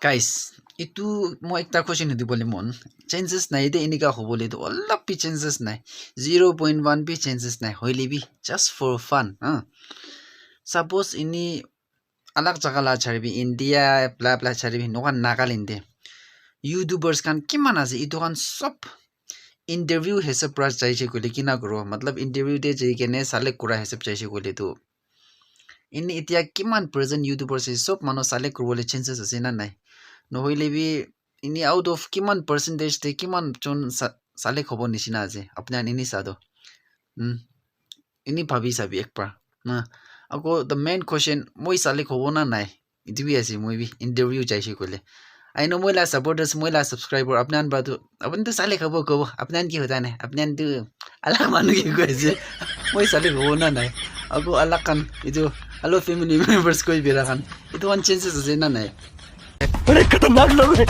Guys, itu মই একটা question সুধিবলৈ মন চেঞ্জেছ নাই দে এনেকা হ'বলৈ তো অলপ বি চেঞ্জেছ নাই 0.1 বি চেঞ্জেছ নাই হইলে B just for fun suppose ini alak jaga la charibi India bla bla charibi no kan Nagaland YouTubers kan kiman ase itu kan sob interview hesab pras jaise kole kina koro matlab interview de jai kene select kura hesab jaise kole to ini itia kiman present YouTubers is sob mano select korole chances ase na nai নহইলে বি ইনি out of কিমান percentage তে কিমান জন সালে খবর নিচিনা আছে আপনি ইনি সাদো ইনি ভাবি সাবি একবার না আকৌ দ্য মেইন কোশ্চেন মই সালে খবর না নাই ইতি বি আছে মই বি ইন্টারভিউ চাইছি কইলে আই নো মইলা সাপোর্টার্স মইলা সাবস্ক্রাইবার আপনান বাদু আপনি তো সালে খবর কব আপনান কি হতা না আপনান তো আলা মানু কি কইছে মই সালে খবর না নাই আকৌ আলা কান ইতো হ্যালো ফ্যামিলি মেম্বার্স কই বিরা কান ইতো ওয়ান চান্সেস আছে না নাই बड़े खतरनाक लोग हैं